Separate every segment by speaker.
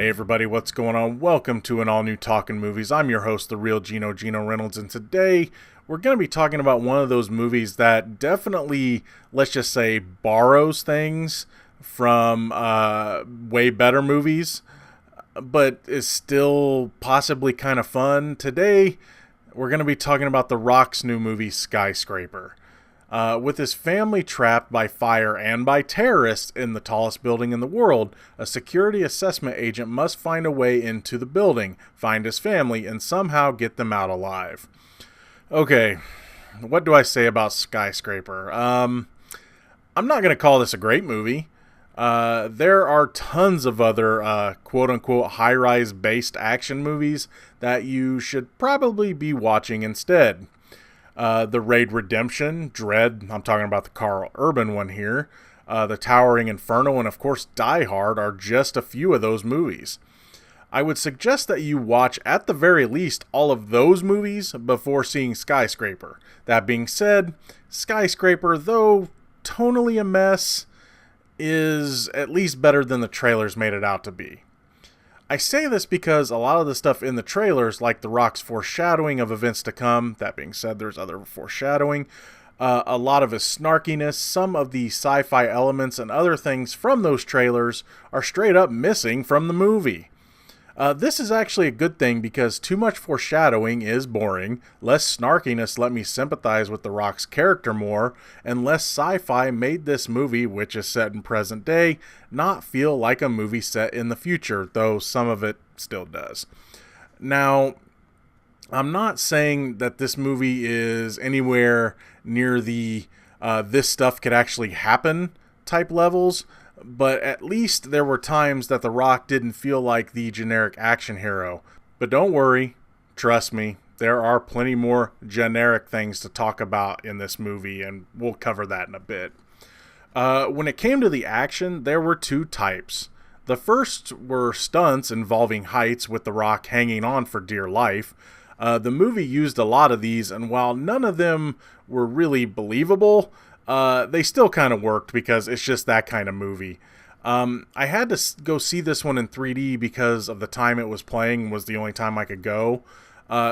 Speaker 1: Hey everybody, what's going on? Welcome to an all-new Talkin Movies. I'm your host, the real Geno Reynolds, and today we're going to be talking about one of those movies that definitely, let's just say, borrows things from way better movies, but is still possibly kind of fun. Today, we're going to be talking about The Rock's new movie, Skyscraper. With his family trapped by fire and by terrorists in the tallest building in the world, a security assessment agent must find a way into the building, find his family, and somehow get them out alive. Okay, what do I say about Skyscraper? I'm not going to call this a great movie. There are tons of other quote-unquote high-rise based action movies that you should probably be watching instead. The Raid Redemption, Dread, I'm talking about the Carl Urban one here, The Towering Inferno, and of course Die Hard are just a few of those movies. I would suggest that you watch at the very least all of those movies before seeing Skyscraper. That being said, Skyscraper, though tonally a mess, is at least better than the trailers made it out to be. I say this because a lot of the stuff in the trailers, like The Rock's foreshadowing of events to come, that being said, there's other foreshadowing, a lot of his snarkiness, some of the sci-fi elements and other things from those trailers are straight up missing from the movie. This is actually a good thing because too much foreshadowing is boring, less snarkiness let me sympathize with The Rock's character more, and less sci-fi made this movie, which is set in present day, not feel like a movie set in the future, though some of it still does. Now, I'm not saying that this movie is anywhere near the this stuff could actually happen type levels, but at least there were times that The Rock didn't feel like the generic action hero. But don't worry, trust me, there are plenty more generic things to talk about in this movie, and we'll cover that in a bit. When it came to the action, there were two types. The first were stunts involving heights with The Rock hanging on for dear life. The movie used a lot of these, and while none of them were really believable, they still kind of worked because it's just that kind of movie. I had to go see this one in 3D because of the time it was playing was the only time I could go.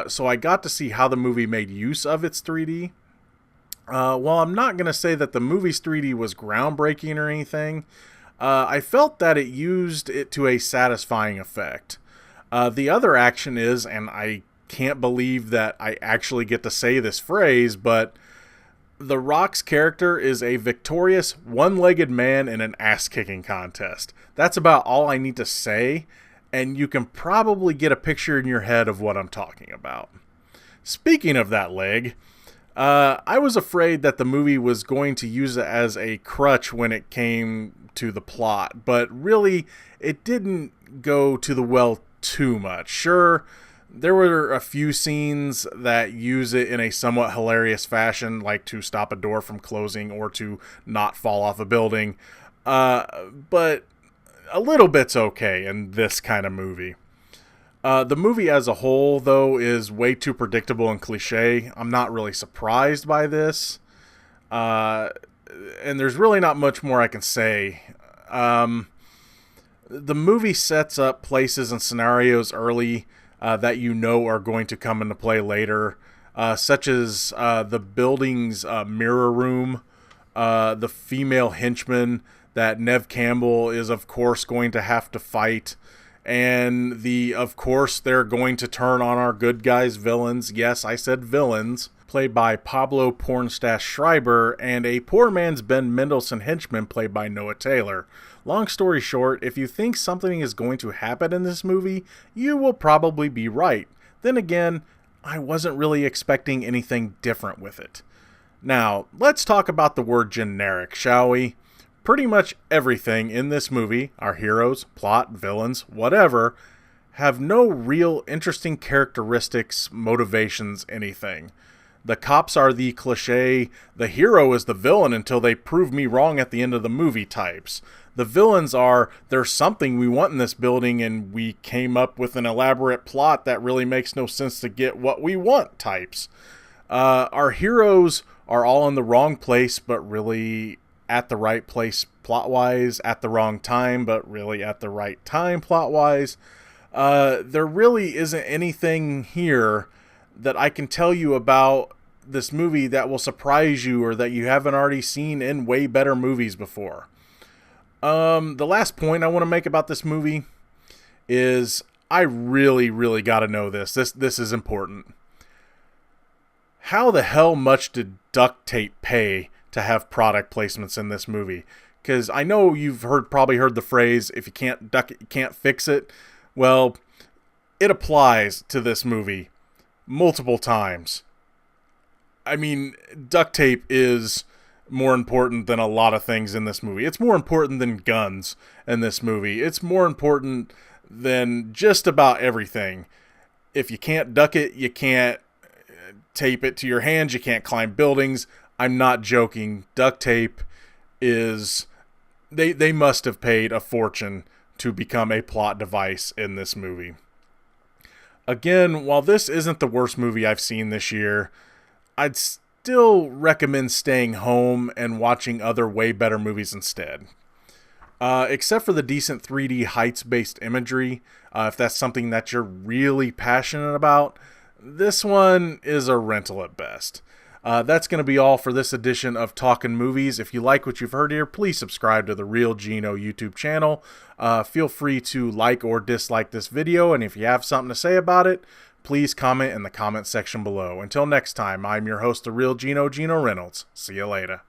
Speaker 1: So I got to see how the movie made use of its 3D. While I'm not going to say that the movie's 3D was groundbreaking or anything, I felt that it used it to a satisfying effect. The other action is, and I can't believe that I actually get to say this phrase, but The Rock's character is a victorious one-legged man in an ass-kicking contest. That's about all I need to say, and you can probably get a picture in your head of what I'm talking about. Speaking of that leg, I was afraid that the movie was going to use it as a crutch when it came to the plot, but really, it didn't go to the well too much. Sure, there were a few scenes that use it in a somewhat hilarious fashion, like to stop a door from closing or to not fall off a building. But a little bit's okay in this kind of movie. The movie as a whole, though, is way too predictable and cliche. I'm not really surprised by this. And there's really not much more I can say. The movie sets up places and scenarios early that you know are going to come into play later, such as the building's mirror room, the female henchman that Neve Campbell is of course going to have to fight, and of course they're going to turn on our good guys villains. Yes, I said villains, played by Pablo Pornstache Schreiber, and a poor man's Ben Mendelsohn henchman played by Noah Taylor. Long story short, if you think something is going to happen in this movie, you will probably be right. Then again, I wasn't really expecting anything different with it. Now, let's talk about the word generic, shall we? Pretty much everything in this movie, our heroes, plot, villains, whatever, have no real interesting characteristics, motivations, anything. The cops are the cliche, the hero is the villain until they prove me wrong at the end of the movie types. The villains are, there's something we want in this building and we came up with an elaborate plot that really makes no sense to get what we want types. Our heroes are all in the wrong place, but really at the right place plot-wise, at the wrong time, but really at the right time plot-wise. There really isn't anything here that I can tell you about this movie that will surprise you or that you haven't already seen in way better movies before. The last point I want to make about this movie is I really got to know this. This is important. How the hell much did duct tape pay to have product placements in this movie? Because I know you've probably heard the phrase, if you can't duck it, you can't fix it. Well, it applies to this movie multiple times. I mean, duct tape is more important than a lot of things in this movie. It's more important than guns in this movie. It's more important than just about everything. If you can't duck it, you can't tape it to your hands, you can't climb buildings. I'm not joking. Duct tape is... They must have paid a fortune to become a plot device in this movie. Again, while this isn't the worst movie I've seen this year, I'd still recommend staying home and watching other way better movies instead. Except for the decent 3D heights-based imagery, if that's something that you're really passionate about, this one is a rental at best. That's going to be all for this edition of Talkin Movies. If you like what you've heard here, please subscribe to the Real Geno YouTube channel. Feel free to like or dislike this video, and if you have something to say about it, please comment in the comment section below. Until next time, I'm your host, the Real Geno Reynolds. See you later.